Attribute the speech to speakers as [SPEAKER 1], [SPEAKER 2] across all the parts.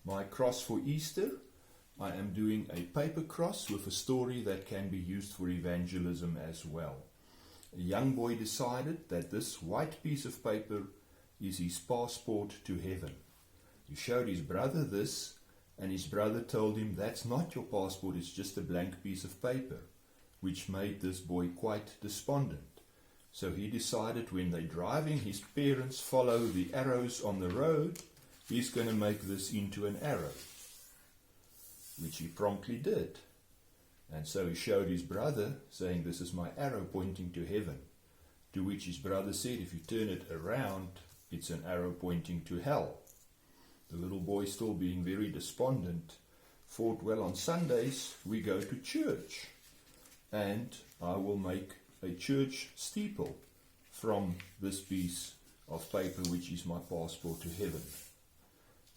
[SPEAKER 1] my cross for Easter, I am doing a paper cross with a story that can be used for evangelism as well. A young boy decided that this white piece of paper is his passport to heaven. He showed his brother this, and his brother told him, "That's not your passport, it's just a blank piece of paper," which made this boy quite despondent. So he decided when they're driving, his parents follow the arrows on the road, he's going to make this into an arrow, which he promptly did. And so he showed his brother, saying, "This is my arrow pointing to heaven." To which his brother said, "If you turn it around, it's an arrow pointing to hell." The little boy, still being very despondent, thought, "Well, on Sundays we go to church, and I will make a church steeple from this piece of paper, which is my passport to heaven."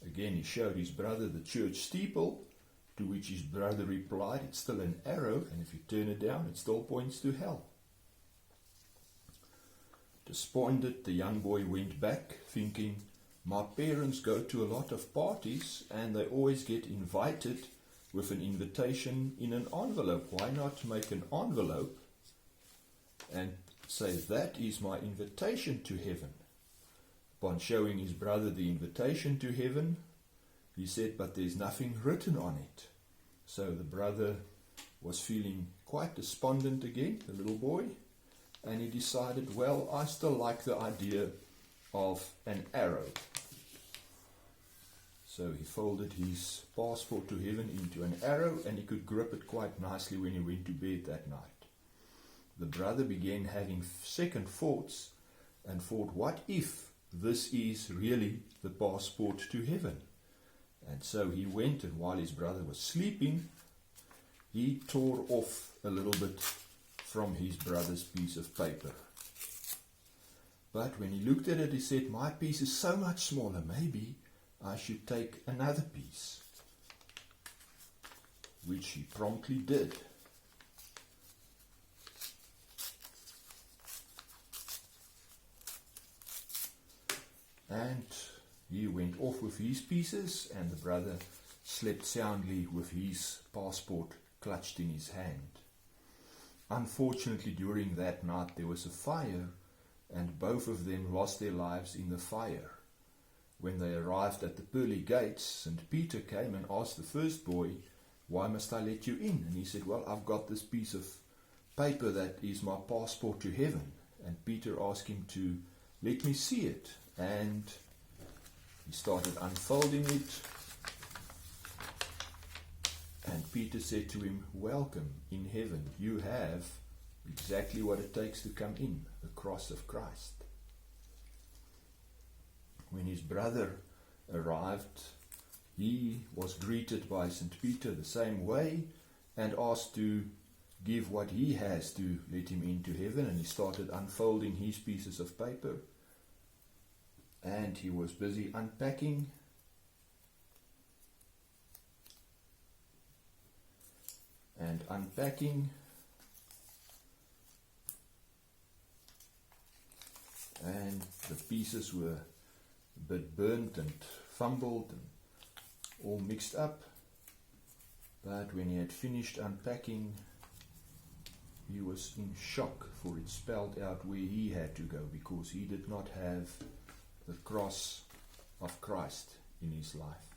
[SPEAKER 1] Again, he showed his brother the church steeple, to which his brother replied, "It's still an arrow, and if you turn it down, it still points to hell." Despondent, the young boy went back, thinking, "My parents go to a lot of parties, and they always get invited with an invitation in an envelope. Why not make an envelope and say, 'That is my invitation to heaven'?" Upon showing his brother the invitation to heaven, he said, "But there's nothing written on it." So the brother was feeling quite despondent again, the little boy, and he decided, "Well, I still like the idea of an arrow." So he folded his passport to heaven into an arrow, and he could grip it quite nicely when he went to bed that night. The brother began having second thoughts and thought, "What if this is really the passport to heaven?" And so he went, and while his brother was sleeping, he tore off a little bit from his brother's piece of paper. But when he looked at it, he said, "My piece is so much smaller, maybe I should take another piece," which he promptly did. And he went off with his pieces, and the brother slept soundly with his passport clutched in his hand. Unfortunately, during that night there was a fire, and both of them lost their lives in the fire. When they arrived at the pearly gates, St. Peter came and asked the first boy, "Why must I let you in?" And he said, "Well, I've got this piece of paper that is my passport to heaven." And Peter asked him to let me see it. And he started unfolding it. And Peter said to him, "Welcome in heaven. You have exactly what it takes to come in, the cross of Christ." When his brother arrived, he was greeted by St. Peter the same way and asked to give what he has to let him into heaven. And he started unfolding his pieces of paper. And he was busy unpacking. And unpacking. And the pieces were a bit burnt and fumbled and all mixed up. But when he had finished unpacking, he was in shock, for it spelled out where he had to go, because he did not have the cross of Christ in his life.